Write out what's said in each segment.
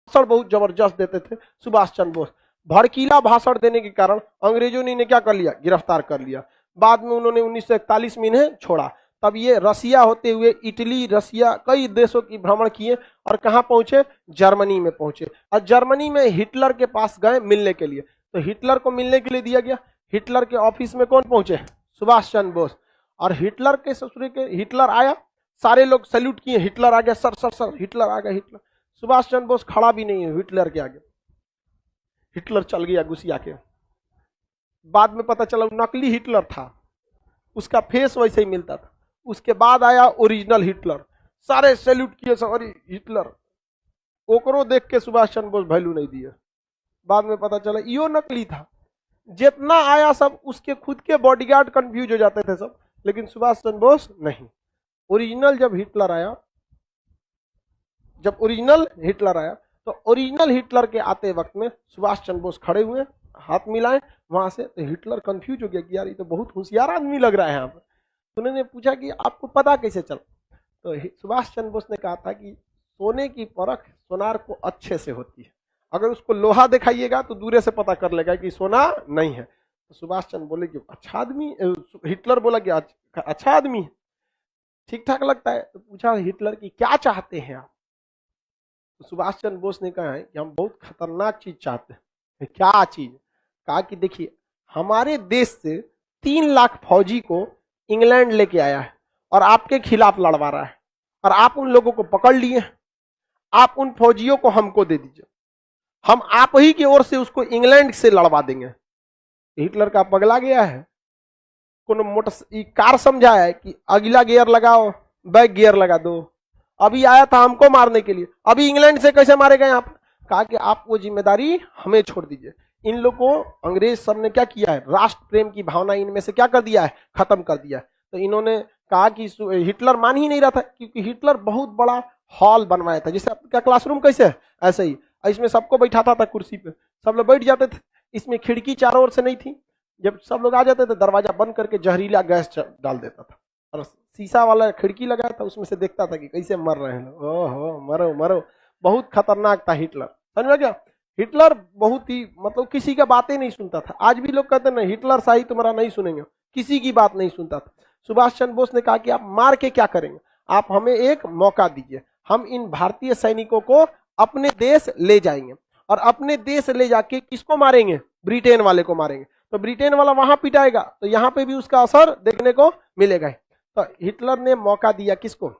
भाषण बहुत जबरदस्त देते थे सुभाष चंद्र बोस। भड़कीला भाषण देने के कारण अंग्रेजों ने क्या कर लिया, गिरफ्तार कर लिया। बाद में उन्होंने 1941 में इन्हें छोड़ा। तब ये रसिया होते हुए इटली, रसिया, कई देशों की भ्रमण किए और कहां पहुंचे, जर्मनी में पहुंचे। और जर्मनी में हिटलर के पास गए मिलने के लिए। तो हिटलर को मिलने के लिए दिया गया। हिटलर के ऑफिस में कौन पहुंचे, सुभाष चंद्र बोस। और हिटलर के ससुर के, हिटलर आया, सारे लोग सैल्यूट किए, हिटलर आ गया, सर सर सर हिटलर आ गया। हिटलर, सुभाष चंद्र बोस खड़ा भी नहीं है हिटलर के आगे, हिटलर चल गया गुस्सिया के। बाद में पता चला नकली हिटलर था, उसका फेस वैसे ही मिलता था। उसके बाद आया ओरिजिनल हिटलर, सारे सैल्यूट किए, सॉरी हिटलर। ओकरो देख के सुभाष चंद्र बोस वैल्यू नहीं दिए। बाद में पता चला यो नकली था। जितना आया सब उसके खुद के बॉडीगार्ड कंफ्यूज हो जाते थे सब, लेकिन सुभाष चंद्र बोस नहीं। ओरिजिनल जब हिटलर आया, जब ओरिजिनल हिटलर आया तो ओरिजिनल हिटलर के आते वक्त में सुभाष चंद्र बोस खड़े हुए, हाथ मिलाए वहां से। तो हिटलर कंफ्यूज हो गया कि यार ये तो बहुत होशियार आदमी लग रहा है यहाँ पर। तो उन्होंने पूछा कि आपको पता कैसे चला। तो सुभाष चंद्र बोस ने कहा था कि सोने की परख सोनार को अच्छे से होती है, अगर उसको लोहा दिखाइएगा तो दूरे से पता कर लेगा कि सोना नहीं है। तो सुभाष चंद्र बोले कि अच्छा आदमी, हिटलर बोला कि अच्छा आदमी है, ठीक ठाक लगता है। तो पूछा हिटलर की क्या चाहते हैं आप। तो सुभाष चंद्र बोस ने कहा है कि हम बहुत खतरनाक चीज चाहते हैं। क्या चीज, कहा कि देखिए हमारे देश से 3 लाख फौजी को इंग्लैंड लेके आया है और आपके खिलाफ लड़वा रहा है, और आप उन लोगों को पकड़ लिए, आप उन फौजियों को हमको दे दीजिए, हम आप ही की ओर से उसको इंग्लैंड से लड़वा देंगे। हिटलर का पगला गया है, कोनो मोटर कार समझा है कि अगला गियर लगाओ, बैक गियर लगा दो। अभी आया था हमको मारने के लिए, अभी इंग्लैंड से कैसे मारेगा यहाँ पर। कहा कि आप वो जिम्मेदारी हमें छोड़ दीजिए। इन लोगों को अंग्रेज सब ने क्या किया है, राष्ट्र प्रेम की भावना इनमें से क्या कर दिया है, खत्म कर दिया है। तो इन्होंने कहा कि हिटलर मान ही नहीं रहा था, क्योंकि हिटलर बहुत बड़ा हॉल बनवाया था, जैसे आपका क्लासरूम कैसे है ऐसे ही, इसमें सबको बैठाता था कुर्सी पे, सब लोग बैठ जाते थे। इसमें खिड़की चारों ओर से नहीं थी, जब सब लोग आ जाते थे दरवाजा बंद करके जहरीला गैस डाल देता था, और शीशा वाला खिड़की लगाया था, उसमें से देखता था कि कैसे मर रहे हैं। ओहो मरो मरो, बहुत खतरनाक था हिटलर, समझ में क्या। हिटलर बहुत ही मतलब किसी का बातें नहीं सुनता था। आज भी लोग कहते हैं ना हिटलर शाही तुम्हारा नहीं सुनेंगे, किसी की बात नहीं सुनता था। सुभाष चंद्र बोस ने कहा कि आप मार के क्या करेंगे, आप हमें एक मौका दीजिए, हम इन भारतीय सैनिकों को अपने देश ले जाएंगे, और अपने देश ले जाके किसको मारेंगे, ब्रिटेन वाले को मारेंगे। तो ब्रिटेन वाला वहां पिटाएगा तो यहाँ पे भी उसका असर देखने को मिलेगा। तो हिटलर ने मौका दिया किसको,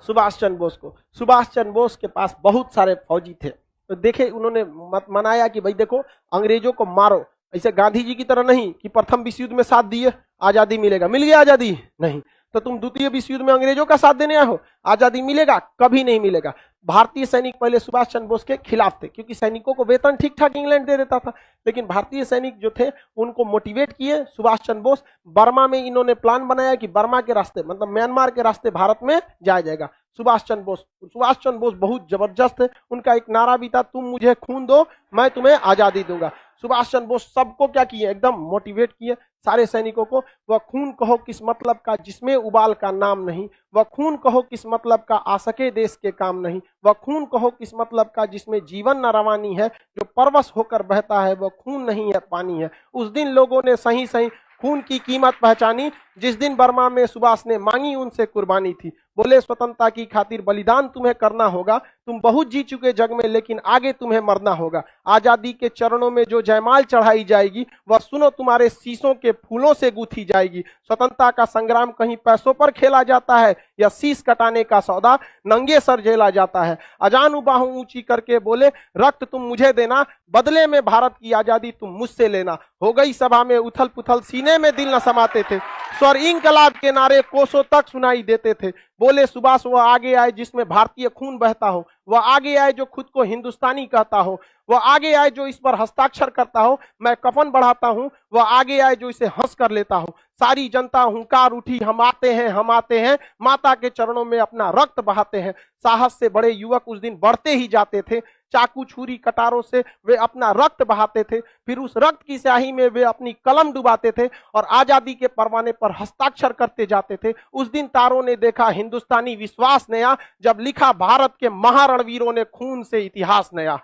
सुभाष चंद्र बोस को। सुभाष चंद्र बोस के पास बहुत सारे फौजी थे, तो देखे उन्होंने मनाया कि भाई देखो अंग्रेजों को मारो, ऐसे गांधी जी की तरह नहीं कि प्रथम विश्व युद्ध में साथ दिए आजादी मिलेगा, मिल गया आजादी, नहीं। तो तुम द्वितीय विश्व युद्ध में अंग्रेजों का साथ देने आए हो, आजादी मिलेगा, कभी नहीं मिलेगा। भारतीय सैनिक पहले सुभाष चंद्र बोस के खिलाफ थे, क्योंकि सैनिकों को वेतन ठीक ठाक इंग्लैंड दे देता था, लेकिन भारतीय सैनिक जो थे उनको मोटिवेट किए सुभाष चंद्र बोस। बर्मा में इन्होंने प्लान बनाया कि बर्मा के रास्ते मतलब म्यांमार के रास्ते भारत में जाया जाएगा। सुभाष चंद्र बोस बहुत जबरदस्त है, उनका एक नारा भी था, तुम मुझे खून दो मैं तुम्हें आजादी दूंगा। सुभाष चंद्र बोस सबको क्या किए, एकदम मोटिवेट किए सारे सैनिकों को। वह खून कहो किस मतलब का जिसमें उबाल का नाम नहीं, वह खून कहो किस मतलब का आ सके देश के काम नहीं, वह खून कहो किस मतलब का जिसमें जीवन न रवानी है, जो परवश होकर बहता है वह खून नहीं है पानी है। उस दिन लोगों ने सही सही खून की कीमत पहचानी, जिस दिन बर्मा में सुभाष ने मांगी उनसे कुर्बानी थी। बोले स्वतंत्रता की खातिर बलिदान तुम्हें करना होगा, तुम बहुत जी चुके जग में लेकिन आगे तुम्हें मरना होगा। आजादी के चरणों में जो जयमाल चढ़ाई जाएगी वह सुनो तुम्हारे शीशों के फूलों से गूंथी जाएगी। स्वतंत्रता का संग्राम कहीं पैसों पर खेला जाता है या शीश कटाने का सौदा नंगे सर झेला जाता है। अजान बाहों ऊंची करके बोले रक्त तुम मुझे देना, बदले में भारत की आजादी तुम मुझसे लेना। हो गई सभा में उथल पुथल, सीने में दिल न समाते थे, स्वर इंकलाब के नारे कोसों तक सुनाई देते थे। बोले सुभाष वह आगे आए जिसमें भारतीय खून बहता हो, वह आगे आए जो खुद को हिंदुस्तानी कहता हो, वह आगे आए जो इस पर हस्ताक्षर करता हो, मैं कफन बढ़ाता हूं, वह आगे आए जो इसे हंस कर लेता हो। सारी जनता हुंकार उठी, हम आते हैं हम आते हैं, माता के चरणों में अपना रक्त बहाते हैं। साहस से बड़े युवक उस दिन बढ़ते ही जाते थे, चाकू छुरी कटारों से वे अपना रक्त बहाते थे, फिर उस रक्त की स्याही में वे अपनी कलम डुबाते थे और आजादी के परवाने पर हस्ताक्षर करते जाते थे। उस दिन तारों ने देखा हिंदुस्तानी विश्वास नया, जब लिखा भारत के महारण रणवीरों ने खून से इतिहास नया।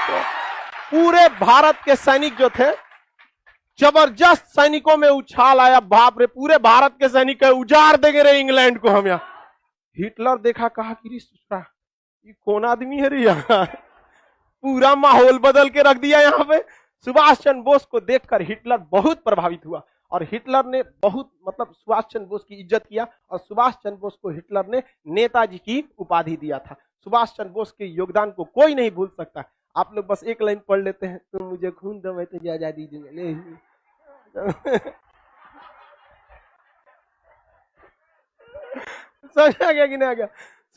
तो पूरे भारत के सैनिक जो थे, जबरदस्त सैनिकों में उछाल आया, बाप रे पूरे भारत के सैनिक उजाड़ देंगे रे इंग्लैंड को हम यहाँ। हिटलर देखा, कहा कि ये कौन आदमी है रे यहाँ, पूरा माहौल बदल के रख दिया यहाँ पे। सुभाष चंद्र बोस को देखकर हिटलर बहुत प्रभावित हुआ और हिटलर ने बहुत सुभाष चंद्र बोस की इज्जत किया और सुभाष चंद्र बोस को हिटलर ने नेताजी की उपाधि दिया था। सुभाष चंद्र बोस के योगदान को कोई नहीं भूल सकता। आप लोग बस एक लाइन पढ़ लेते हैं, तुम मुझे खून दो मैं तुझे आजादी दूंगा। समझ आ गया कि नहीं आ गया?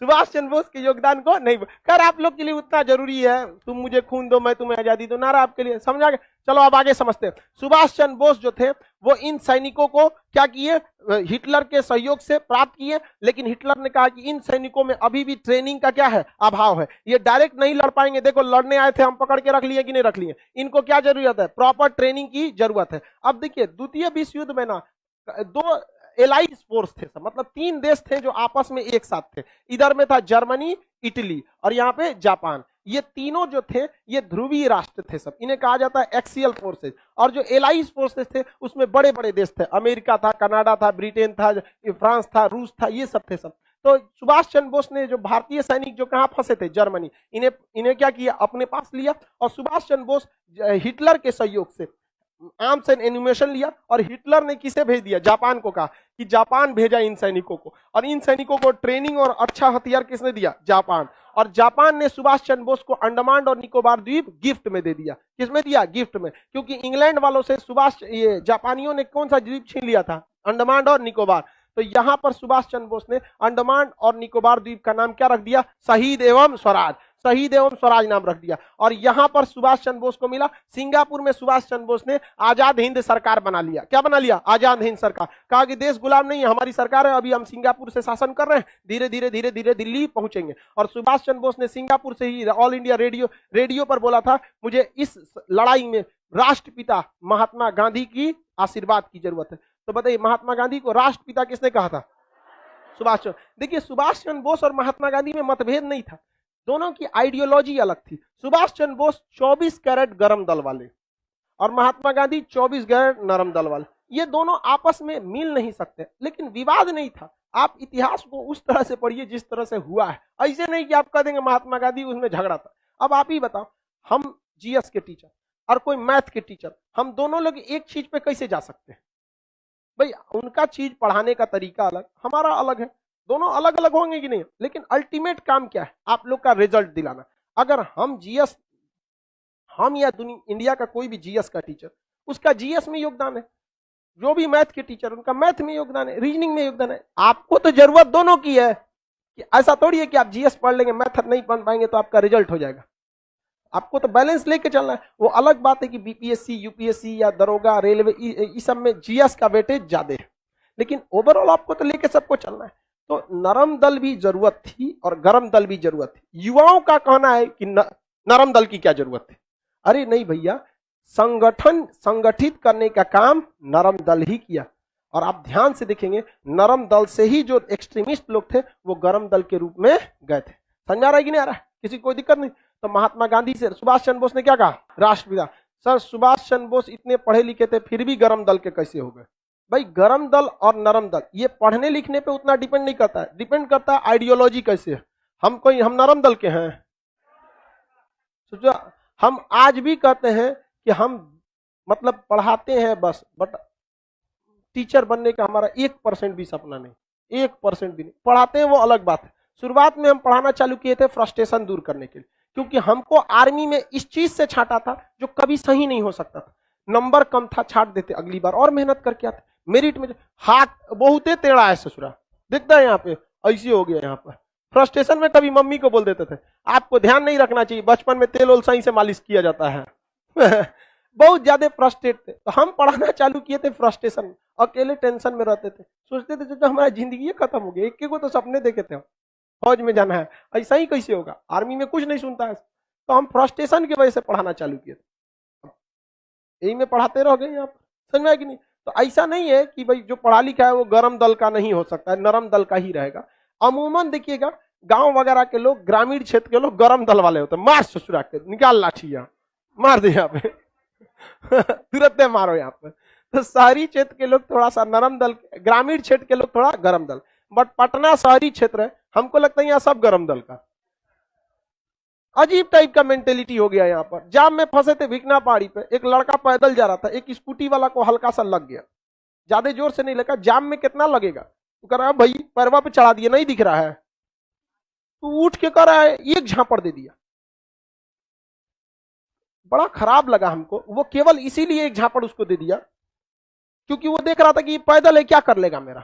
सुभाष चंद्र बोस के योगदान को नहीं, खैर आप लोग के लिए उतना जरूरी है, तुम मुझे खून दो मैं तुम्हें आजादी दो, नारा आपके लिए, समझ आ गया? चलो अब आगे समझते हैं। सुभाष चंद्र बोस जो थे वो इन सैनिकों को क्या किए, हिटलर के सहयोग से प्राप्त किए, लेकिन हिटलर ने कहा कि इन सैनिकों में अभी भी ट्रेनिंग का क्या है, अभाव है, ये डायरेक्ट नहीं लड़ पाएंगे। देखो लड़ने आए थे, हम पकड़ के रख लिए कि नहीं रख लिए, इनको क्या जरूरत है, प्रॉपर ट्रेनिंग की जरूरत है। अब देखिए द्वितीय विश्व युद्ध में ना दो एलाइड फोर्स थे, मतलब 3 देश थे जो आपस में एक साथ थे। इधर में था जर्मनी, इटली और यहाँ पे जापान। ये तीनों जो थे ये ध्रुवीय राष्ट्र थे सब, इन्हें कहा जाता है एक्सियल फोर्सेज। और जो एलाइड फोर्सेज थे उसमें बड़े बड़े देश थे, अमेरिका था, कनाडा था, ब्रिटेन था, फ्रांस था, रूस था, ये सब थे सब। तो सुभाष चंद्र बोस ने जो भारतीय सैनिक जो कहाँ फंसे थे, जर्मनी, इन्हें क्या किया, अपने पास लिया। और सुभाष चंद्र बोस हिटलर के सहयोग से आर्म्स एंड एनिमेशन लिया और हिटलर ने किसे भेज दिया, जापान को कहा कि जापान भेजा इन सैनिकों को, और इन सैनिकों को ट्रेनिंग और अच्छा हथियार किसने दिया, जापान। और जापान ने सुभाष चंद्र बोस को अंडमान और निकोबार द्वीप गिफ्ट में दे दिया। किसमें दिया, गिफ्ट में, क्योंकि इंग्लैंड वालों से ये जापानियों ने कौन सा द्वीप छीन लिया था, अंडमान और निकोबार। तो यहां पर सुभाष चंद्र बोस ने अंडमान और निकोबार द्वीप का नाम क्या रख दिया, शहीद एवं स्वराज, शहीद एवं स्वराज नाम रख दिया। और यहां पर सुभाष चंद्र बोस को मिला, सिंगापुर में सुभाष चंद्र बोस ने आजाद हिंद सरकार बना लिया। क्या बना लिया, आजाद हिंद सरकार। कहा कि देश गुलाम नहीं है, हमारी सरकार है, अभी हम सिंगापुर से शासन कर रहे हैं, धीरे धीरे धीरे धीरे दिल्ली पहुंचेंगे। और सुभाष चंद्र बोस ने सिंगापुर से ही ऑल इंडिया रेडियो पर बोला था, मुझे इस लड़ाई में राष्ट्रपिता महात्मा गांधी की आशीर्वाद की जरूरत है। तो बताइए महात्मा गांधी को राष्ट्रपिता किसने कहा था, सुभाष चंद्र। देखिए सुभाष चंद्र बोस और महात्मा गांधी में मतभेद नहीं था, दोनों की आइडियोलॉजी अलग थी। सुभाष चंद्र बोस 24 कैरेट गरम दल वाले और महात्मा गांधी 24 कैरेट नरम दल वाले, ये दोनों आपस में मिल नहीं सकते, लेकिन विवाद नहीं था। आप इतिहास को उस तरह से पढ़िए जिस तरह से हुआ है, ऐसे नहीं कि आप कह देंगे महात्मा गांधी उसमें झगड़ा था। अब आप ही बताओ, हम जीएस के टीचर और कोई मैथ के टीचर, हम दोनों लोग एक चीज पे कैसे जा सकते हैं भाई? उनका चीज पढ़ाने का तरीका अलग, हमारा अलग है, दोनों अलग अलग होंगे कि नहीं, लेकिन अल्टीमेट काम क्या है, आप लोग का रिजल्ट दिलाना। अगर हम जीएस, हम या इंडिया का कोई भी जीएस का टीचर, उसका जीएस में योगदान है, जो भी मैथ के टीचर उनका मैथ में योगदान है, रीजनिंग में योगदान है। आपको तो जरूरत दोनों की है, कि ऐसा थोड़ी है कि आप जीएस पढ़ लेंगे मैथ नहीं पढ़ पाएंगे तो आपका रिजल्ट हो जाएगा। आपको तो बैलेंस लेके चलना है। वो अलग बात है कि बीपीएससी, यूपीएससी या दरोगा, रेलवे, इस सब में जीएस का वेटेज ज्यादा है, लेकिन ओवरऑल आपको तो लेके सबको चलना है। तो नरम दल भी जरूरत थी और गरम दल भी जरूरत थी। युवाओं का कहना है कि नरम दल की क्या जरूरत है? अरे नहीं भैया, संगठित करने का काम नरम दल ही किया। और आप ध्यान से देखेंगे, नरम दल से ही जो एक्सट्रीमिस्ट लोग थे वो गरम दल के रूप में गए थे। समझ आ रहा है कि नहीं आ रहा है? किसी को कोई दिक्कत नहीं? तो महात्मा गांधी से सुभाष चंद्र बोस ने क्या कहा, राष्ट्रपिता। सर सुभाष चंद्र बोस इतने पढ़े लिखे थे फिर भी गरम दल के कैसे हो गए? भाई गरम दल और नरम दल ये पढ़ने लिखने पे उतना डिपेंड नहीं करता है, डिपेंड करता है आइडियोलॉजी कैसे है। हम नरम दल के हैं, सोचो हम आज भी कहते हैं कि हम मतलब पढ़ाते हैं बस, बट टीचर बनने का हमारा 1% भी सपना नहीं, 1% भी नहीं। पढ़ाते हैं वो अलग बात है। शुरुआत में हम पढ़ाना चालू किए थे फ्रस्ट्रेशन दूर करने के लिए, क्योंकि हमको आर्मी में इस चीज से छांटा था जो कभी सही नहीं हो सकता था। नंबर कम था, छाट देते, अगली बार और मेहनत करके आते। मेरिट में हाथ बहुत टेढ़ा है ससुरा, दिखता है यहाँ पे ऐसे हो गया। यहाँ पर फ्रस्ट्रेशन में कभी मम्मी को बोल देते थे, आपको ध्यान नहीं रखना चाहिए, बचपन में तेल ओल सही से मालिश किया जाता है। बहुत ज्यादा फ्रस्ट्रेट थे, तो हम पढ़ाना चालू किए थे फ्रस्ट्रेशन, अकेले टेंशन में रहते थे, सोचते थे जो हमारा जिंदगी खत्म हो गई। एक को तो सपने देखे थे, फौज में जाना है, ऐसा ही कैसे होगा, आर्मी में कुछ नहीं सुनता है। तो हम फ्रस्ट्रेशन की वजह से पढ़ाना चालू किए थे, यही में पढ़ाते रह गए। आप समझ में आया कि नहीं? तो ऐसा नहीं है कि भाई जो पढ़ा लिखा है वो गरम दल का नहीं हो सकता है, नरम दल का ही रहेगा। अमूमन देखिएगा गांव वगैरह के लोग, ग्रामीण क्षेत्र के लोग गरम दल वाले होते हैं, मार ससुरा के, निकाल लाठी यहाँ, मार दे यहाँ पे तुरंत मारो यहाँ पे। तो शहरी क्षेत्र के लोग थोड़ा सा नरम दल, ग्रामीण क्षेत्र के लोग थोड़ा गरम दल, बट पटना शहरी क्षेत्र है, हमको लगता है यहाँ सब गरम दल का। अजीब टाइप का मेंटेलिटी हो गया यहाँ पर। जाम में फंसे थे भिकना पहाड़ी पे, एक लड़का पैदल जा रहा था, एक स्कूटी वाला को हल्का सा लग गया, ज्यादा जोर से नहीं लगा, जाम में कितना लगेगा, तो कह रहा है भाई पैरवा पे चढ़ा दिया, नहीं दिख रहा है, तो उठ के कह रहा है एक झापड़ दे दिया। बड़ा खराब लगा हमको, वो केवल इसीलिए एक झापड़ उसको दे दिया क्योंकि वो देख रहा था कि पैदल है, क्या कर लेगा मेरा।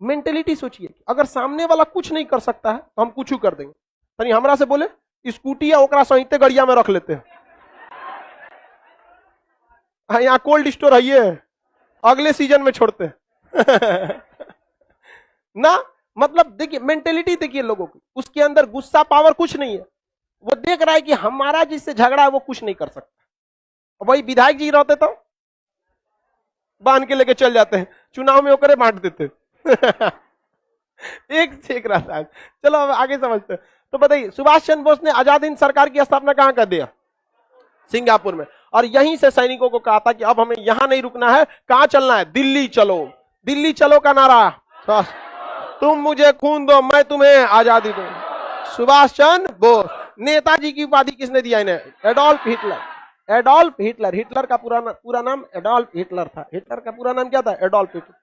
मेंटेलिटी सोचिए, अगर सामने वाला कुछ नहीं कर सकता है तो हम कुछ कर देंगे। तनी हमरा से बोले स्कूटी या ओकरा सहित गड़िया में रख लेते हैं, यहाँ कोल्ड स्टोर है, ये अगले सीजन में छोड़ते ना। मतलब देखिए मेंटेलिटी देखिए लोगों की, उसके अंदर गुस्सा पावर कुछ नहीं है, वो देख रहा है कि हमारा जिससे झगड़ा है वो कुछ नहीं कर सकता। और वही विधायक जी रहते तो बांध के लेके चल जाते हैं, चुनाव में होकर बांट देते एक से एक रहता है। चलो अब आगे समझते हैं। तो बताइए सुभाष चंद्र बोस ने आजाद हिंद सरकार की स्थापना कहां कर दिया? सिंगापुर में। और यहीं से सैनिकों को कहा था कि अब हमें यहां नहीं रुकना है, कहां चलना है? दिल्ली चलो। दिल्ली चलो का नारा, तुम मुझे खून दो मैं तुम्हें आजादी दूं। सुभाष चंद्र बोस। नेताजी की उपाधि किसने दिया इन्हें? Adolf Hitler. Adolf Hitler, Hitler का पूरा नाम एडोल्फ हिटलर था। हिटलर का पूरा नाम क्या था? Adolf Hitler.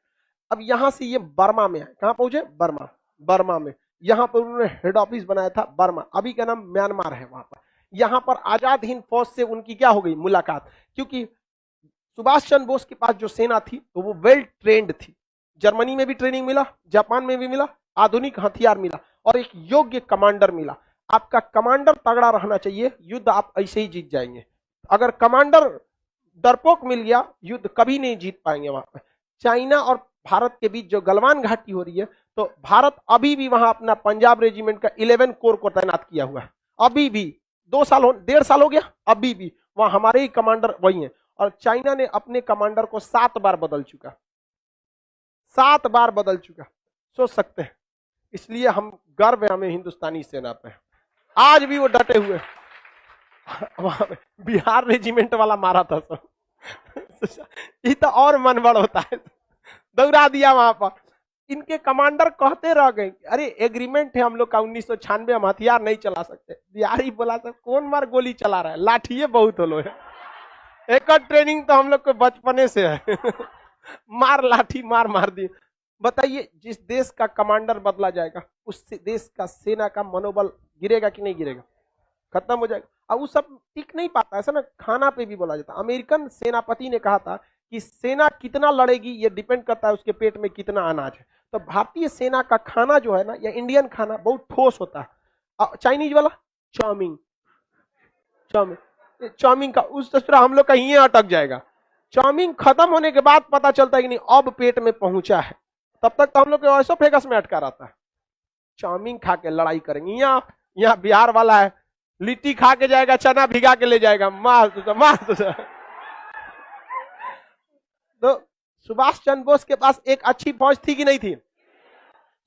अब यहां से ये बर्मा में है, कहां पहुंचे? बर्मा। बर्मा में यहां पर उन्होंने हेड ऑफिस बनाया था, बर्मा, अभी का नाम म्यांमार है। वहां पर यहां पर आजाद हिंद फौज से उनकी क्या हो गई? मुलाकात। क्योंकि सुभाष चंद्र बोस के पास जो सेना थी तो वो वेल ट्रेंड थी, जर्मनी में भी ट्रेनिंग मिला, जापान में भी मिला, आधुनिक हथियार मिला और एक योग्य कमांडर मिला। आपका कमांडर तगड़ा रहना चाहिए, युद्ध आप ऐसे ही जीत जाएंगे। अगर कमांडर डरपोक मिल गया, युद्ध कभी नहीं जीत पाएंगे। वहां पर चाइना और भारत के बीच जो गलवान घाटी हो रही है, तो भारत अभी भी वहां अपना पंजाब रेजिमेंट का 11 कोर को तैनात किया हुआ है। अभी भी 1.5 साल हो गया, अभी भी वहां हमारे ही कमांडर वही है। और चाइना ने अपने कमांडर को 7 बार बदल चुका, 7 बार बदल चुका, सोच सकते हैं। इसलिए हम गर्व है हमें हिंदुस्तानी सेना पे, आज भी वो डटे हुए। बिहार रेजिमेंट वाला मारा था सब ये तो और मन बड़ होता है, दौड़ा दिया वहां पर। इनके कमांडर कहते रह गए, अरे एग्रीमेंट है हम लोग का 1996 हम हथियार नहीं चला सकते। बिहारी बोला था कौन मार गोली चला रहा है, लाठिए बहुत होलो है। एक ट्रेनिंग तो हम लोग को बचपने से है मार लाठी मार दी। बताइए जिस देश का कमांडर बदला जाएगा उस देश का सेना का मनोबल गिरेगा कि नहीं गिरेगा? खत्म हो जाएगा। अब वो सब टिक नहीं पाता, ऐसा ना खाना पे भी बोला जाता। अमेरिकन सेनापति ने कहा था कि सेना कितना लड़ेगी ये डिपेंड करता है उसके पेट में कितना अनाज है। तो भारतीय सेना का खाना जो है ना, या इंडियन खाना बहुत ठोस होता है। चाइनीज वाला चाउमीन, चाउमीन का उस तरह हम लोग का ये अटक जाएगा। चाउमीन खत्म होने के बाद पता चलता है कि नहीं अब पेट में पहुंचा है, तब तक तो हम लोग ऐसा फेगस में अटका रहता है। चाउमीन खा के लड़ाई करेंगे। यहाँ बिहार वाला है, लिट्टी खा के जाएगा, चना भिगा के ले जाएगा, मार तो सुभाष चंद्र बोस के पास एक अच्छी फौज थी कि नहीं थी?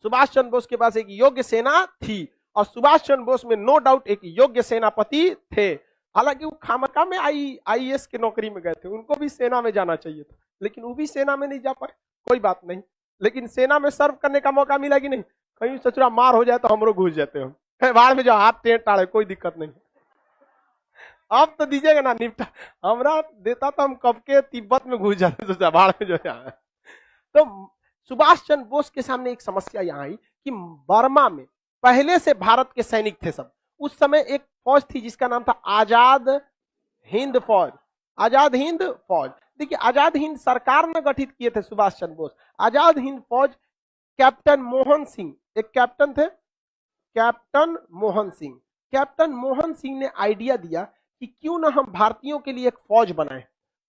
सुभाष चंद्र बोस के पास एक योग्य सेना थी, और सुभाष चंद्र बोस में नो डाउट एक योग्य सेनापति थे। हालांकि वो खामखा में आईएएस की नौकरी में गए थे, उनको भी सेना में जाना चाहिए था, लेकिन वो भी सेना में नहीं जा पाए। कोई बात नहीं, लेकिन सेना में सर्व करने का मौका मिला कि नहीं? कहीं सचुरा मार हो जाए तो हमरो घुस जाते हो, बाहर में जो हाथ टेढ़ टाड़े, कोई दिक्कत नहीं। अब तो दीजिएगा ना निपटा, हमरा देता तो हम कब के तिब्बत में घुस जाते तो बाहर में जो है। तो सुभाष चंद्र बोस के सामने एक समस्या यहाँ आई कि बर्मा में पहले से भारत के सैनिक थे सब। उस समय एक फौज थी जिसका नाम था आजाद हिंद फौज। आजाद हिंद फौज, देखिए आजाद हिंद सरकार ने गठित किए थे सुभाष चंद्र बोस। आजाद हिंद फौज कैप्टन मोहन सिंह, एक कैप्टन थे, कैप्टन मोहन सिंह। कैप्टन मोहन सिंह ने आइडिया दिया कि क्यों ना हम भारतीयों के लिए एक फौज बनाएं।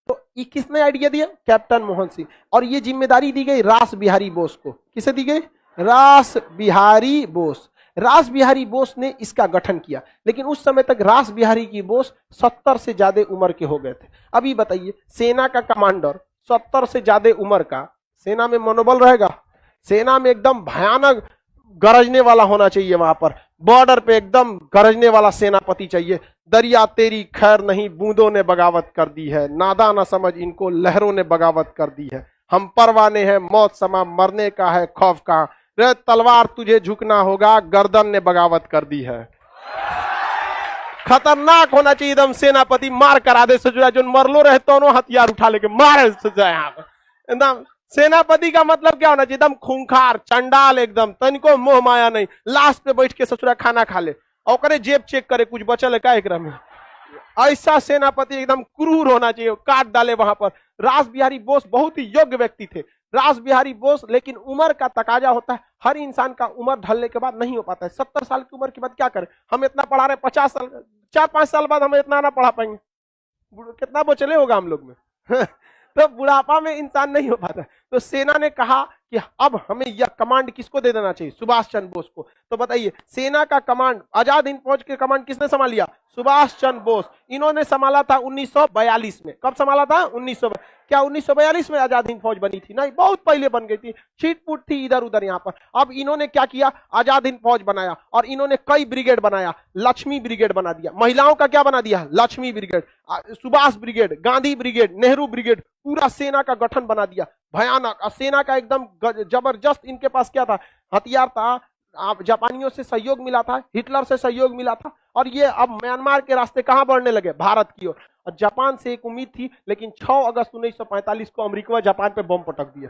तो ये किसने आइडिया दिया? कैप्टन मोहन सिंह। और ये जिम्मेदारी दी गई रास बिहारी बोस को। किसे दी गई? रास बिहारी बोस। रास बिहारी बोस ने इसका गठन किया, लेकिन उस समय तक रास बिहारी की बोस 70 से ज्यादा उम्र के हो गए थे। अभी बताइए सेना का कमांडर 70 से ज्यादा उम्र का, सेना में मनोबल रहेगा? सेना में एकदम भयानक गरजने वाला होना चाहिए वहां पर, बॉर्डर पे एकदम गरजने वाला सेनापति चाहिए। दरिया तेरी खैर नहीं, बूंदों ने बगावत कर दी है, नादा न समझ इनको, लहरों ने बगावत कर दी है। हम परवाने हैं मौत समा, मरने का है खौफ कहां, रे तलवार तुझे झुकना होगा, गर्दन ने बगावत कर दी है। खतरनाक होना चाहिए एकदम सेनापति, मार करा दे सजुआ, जो मरलो रहे दोनों हथियार उठा लेके मारे सजुआ यहाँ पर। एकदम सेनापति का मतलब क्या होना चाहिए, एकदम खूंखार चंडाल, एकदम तनिको मोह माया नहीं, लाश पे बैठ के ससुरा खाना खा ले और करे जेब चेक करे कुछ बचल है क्या एकरा में। ऐसा सेनापति एकदम क्रूर होना चाहिए, काट डाले वहां पर। रास बिहारी बोस बहुत ही योग्य व्यक्ति थे, रास बिहारी बोस, लेकिन उम्र का तकाजा होता है, हर इंसान का उम्र ढलने के बाद नहीं हो पाता है। 70 साल की उम्र के बाद क्या करें, हम इतना पढ़ा रहे 50 साल, 4-5 साल बाद हम इतना ना पढ़ा पाएंगे, कितना बचले होगा हम लोग में तो बुढ़ापा में इंसान नहीं हो पाता। तो सेना ने कहा कि अब हमें यह कमांड किसको दे देना चाहिए, सुभाष चंद्र बोस को। तो बताइए सेना का कमांड, आजाद हिंद फौज के कमांड किसने संभाल लिया, सुभाष चंद्र बोस। इन्होंने संभाला था 1942 में। कब संभाला था, 1942। क्या 1942 में आजाद हिंद फौज बनी थी, नहीं, बहुत पहले बन गई थी, छीटपुट थी इधर उधर यहाँ पर। अब इन्होंने क्या किया, आजाद हिंद फौज बनाया और इन्होंने कई ब्रिगेड बनाया, लक्ष्मी ब्रिगेड बना दिया, महिलाओं का क्या बना दिया, Lakshmi brigade, Subhash brigade, Gandhi brigade, Nehru brigade, पूरा सेना का गठन बना दिया, भयानक। और सेना का एकदम जबरदस्त इनके पास क्या था, हथियार था, जापानियों से सहयोग मिला था, हिटलर से सहयोग मिला था, और ये अब म्यांमार के रास्ते कहां बढ़ने लगे, भारत की ओर। और जापान से एक उम्मीद थी, लेकिन 6 अगस्त 1945 को अमेरिका जापान पे बम पटक दिया,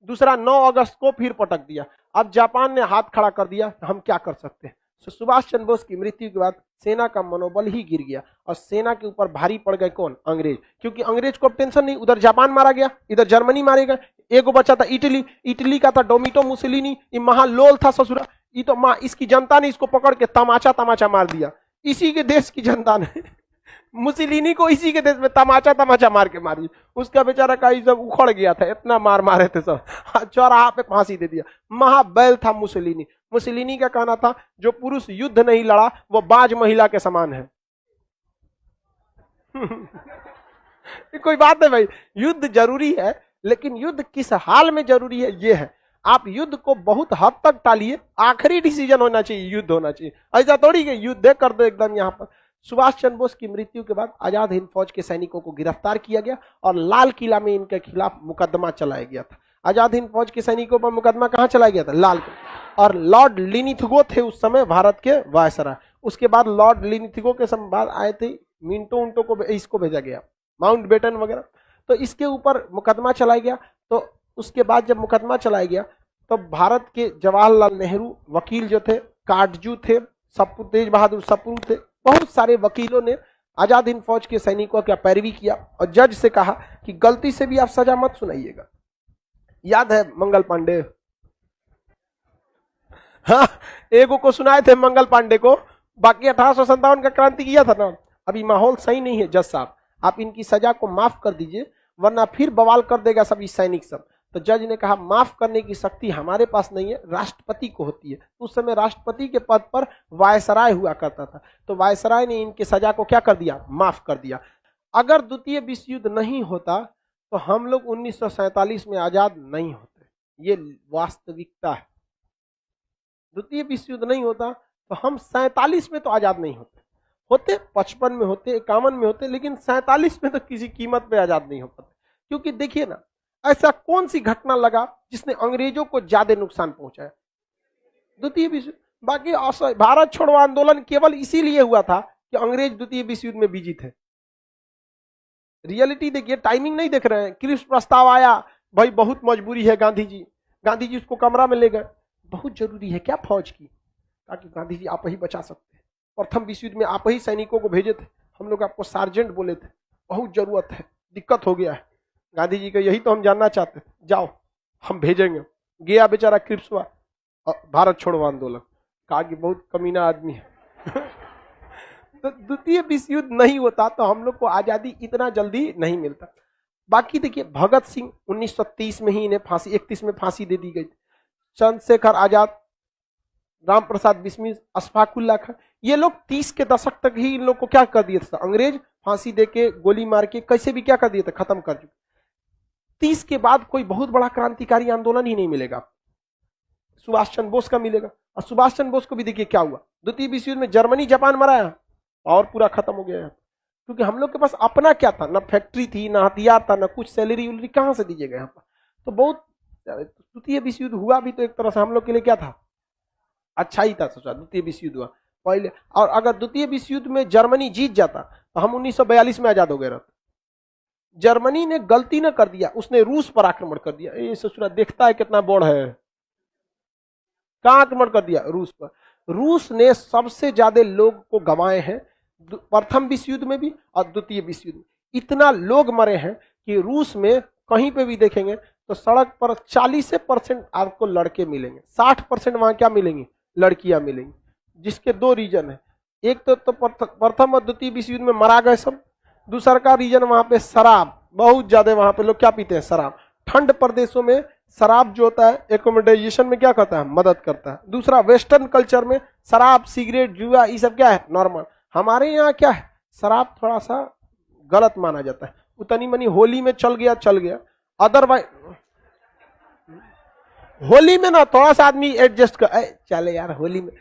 दूसरा 9 अगस्त को फिर पटक दिया। अब जापान ने हाथ खड़ा कर दिया, हम क्या कर सकते हैं। सुभाष चंद्र बोस की मृत्यु के बाद सेना का मनोबल ही गिर गया और सेना के ऊपर भारी पड़ गए कौन, अंग्रेज। क्योंकि अंग्रेज को अब टेंशन नहीं, उधर जापान मारा गया, इधर जर्मनी मारे गए, एगो बचा था इटली, इटली का था डोमिटो मुसोलिनी, ये महालोल था ससुरा, ये तो मां, इसकी जनता ने इसको पकड़ के तमाचा तमाचा मार दिया, इसी के देश की जनता ने मुसोलिनी को इसी के देश में तमाचा तमाचा मार के मारी। उसका बेचारा का सब उखड़ गया था, इतना मार मारे थे सब, चौराहा पे फांसी दे दिया। महाबैल था मुसोलिनी। मुसोलिनी का कहना था जो पुरुष युद्ध नहीं लड़ा वो बाज महिला के समान है कोई बात है भाई, युद्ध जरूरी है, लेकिन युद्ध किस हाल में जरूरी है ये है। आप युद्ध को बहुत हद तक टालिए, आखिरी डिसीजन होना चाहिए, युद्ध होना चाहिए। ऐसा थोड़ी कि युद्ध कर दो एकदम। यहाँ पर सुभाष चंद्र बोस की मृत्यु के बाद आजाद हिंद फौज के सैनिकों को गिरफ्तार किया गया और लाल किला में इनके खिलाफ मुकदमा चलाया गया था। आजाद हिंद फौज के सैनिकों पर मुकदमा कहां चलाया गया था, लाल किला। और लॉर्ड लिनिथगो थे उस समय भारत के वायसराय। उसके बाद लॉर्ड लिनिथगो के समय बाद आए थे मिंटो उंटो को, इसको भेजा गया, माउंट बेटन वगैरह। तो इसके ऊपर मुकदमा चलाया गया। तो उसके बाद जब मुकदमा चलाया गया तो भारत के जवाहरलाल नेहरू वकील जो थे, काटजू थे, तेज बहादुर सप्रू थे, बहुत सारे वकीलों ने आजाद हिंद फौज के सैनिकों का पैरवी किया और जज से कहा कि गलती से भी आप सजा मत सुनाइएगा। याद है मंगल पांडे, हाँ, एगो को सुनाए थे मंगल पांडे को, बाकी 1857 का क्रांति किया था ना। अभी माहौल सही नहीं है जज साहब, आप इनकी सजा को माफ कर दीजिए वरना फिर बवाल कर देगा सभी सैनिक सब। तो जज ने कहा माफ करने की शक्ति हमारे पास नहीं है, राष्ट्रपति को होती है। उस समय राष्ट्रपति के पद पर वायसराय हुआ करता था, तो वायसराय ने इनकी सजा को क्या कर दिया, माफ कर दिया। अगर द्वितीय विश्व युद्ध नहीं होता तो हम लोग 1947 में आजाद नहीं होते, ये वास्तविकता है। द्वितीय विश्व युद्ध नहीं होता तो हम 47 में तो आजाद नहीं होते, 55 में होते, 51 में होते, लेकिन 47 में तो किसी कीमत पे आजाद नहीं हो पाते। क्योंकि देखिए ना, ऐसा कौन सी घटना लगा जिसने अंग्रेजों को ज्यादा नुकसान पहुंचाया, द्वितीय विश्व। बाकी भारत छोड़ो आंदोलन केवल इसीलिए हुआ था कि अंग्रेज द्वितीय विश्व युद्ध में बिजी थे। रियलिटी देखिए, टाइमिंग नहीं देख रहे हैं। क्रिप्स प्रस्ताव आया, भाई बहुत मजबूरी है, गांधी जी उसको कमरा में ले गए, बहुत जरूरी है क्या फौज की, ताकि गांधी जी आप ही बचा सकते हैं। प्रथम विश्व युद्ध में आप ही सैनिकों को भेजे थे, हम लोग आपको सार्जेंट बोले थे, बहुत जरूरत है, दिक्कत हो गया है। गांधी जी का यही तो हम जानना चाहते थे, जाओ हम भेजेंगे। गया बेचारा क्रिप्स हुआ, भारत छोड़ो आंदोलन, कहा कि बहुत कमीना आदमी है तो द्वितीय विश्व युद्ध नहीं होता तो हम लोग को आजादी इतना जल्दी नहीं मिलता। बाकी देखिए, भगत सिंह 1930 में ही इन्हें फांसी, 31 में फांसी दे दी गई। चंद्रशेखर आजाद, राम प्रसाद बिस्मिल, अशफाक उल्लाह खां, ये लोग 30 के दशक तक ही इन लोग को क्या कर दिए थे, अंग्रेज फांसी देके, गोली मार के, कैसे भी क्या कर दिए थे, खत्म कर चुके। 30 के बाद कोई बहुत बड़ा क्रांतिकारी आंदोलन ही नहीं मिलेगा। सुभाष चंद्र बोस का मिलेगा। और सुभाष चंद्र बोस को भी देखिए क्या हुआ, द्वितीय विश्व युद्ध में जर्मनी जापान मरा है और पूरा खत्म हो गया है। क्योंकि हम लोग के पास अपना क्या था, ना फैक्ट्री थी, ना हथियार था, ना कुछ सैलरी उलरी कहां से दीजिएगा यहाँ पर। तो बहुत द्वितीय विश्व युद्ध हुआ भी तो एक तरह से हम लोग के लिए क्या था, अच्छा ही था। सोचा द्वितीय विश्व युद्ध हुआ पहले, और अगर द्वितीय विश्व युद्ध में जर्मनी जीत जाता तो हम 1942 में आजाद हो गए रहते। जर्मनी ने गलती न कर दिया, उसने रूस पर आक्रमण कर दिया। ये सोचना देखता है कितना बड़ है, कहां आक्रमण कर दिया, रूस पर। रूस ने सबसे ज्यादा लोग को गंवाए हैं प्रथम विश्व युद्ध में भी और द्वितीय विश्व युद्ध में। इतना लोग मरे हैं कि रूस में कहीं पे भी देखेंगे तो सड़क पर 40% आपको लड़के मिलेंगे, 60% वहां क्या मिलेंगे, लड़कियां मिलेंगी। जिसके दो रीजन है, एक तो प्रथम और द्वितीय विश्व युद्ध में मरा गए सब, दूसरा का रीजन वहां पे शराब बहुत ज्यादा, वहां पे लोग क्या पीते हैं, शराब। ठंड प्रदेशों में शराब जो होता है एकोमोडाइजेशन में क्या करता है, मदद करता है। दूसरा वेस्टर्न कल्चर में शराब सिगरेट जुआ ये सब क्या है, नॉर्मल। हमारे यहाँ क्या है, शराब थोड़ा सा गलत माना जाता है। उतनी मनी होली में चल गया, अदरवाइज होली में ना थोड़ा सा आदमी एडजस्ट कर चले यार होली में,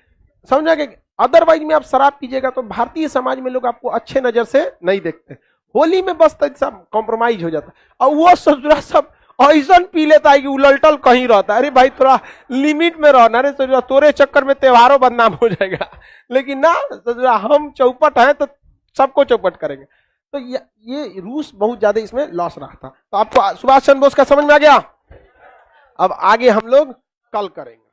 समझा कि अदरवाइज में आप शराब पीजिएगा तो भारतीय समाज में लोग आपको अच्छे नजर से नहीं देखते। होली में बस सब कॉम्प्रोमाइज हो जाता है। और वो ससुरा सब ऐसा पी लेता है कि उलटल कहीं रहता है। अरे भाई थोड़ा लिमिट में रहना रे ससुरा, तोरे चक्कर में त्योहारों बदनाम हो जाएगा। लेकिन ना ससुरा हम चौपट हैं तो सबको चौपट करेंगे। तो ये रूस बहुत ज्यादा इसमें लॉस रहा था। तो आपको सुभाष चंद्र बोस का समझ में आ गया। अब आगे हम लोग कल करेंगे।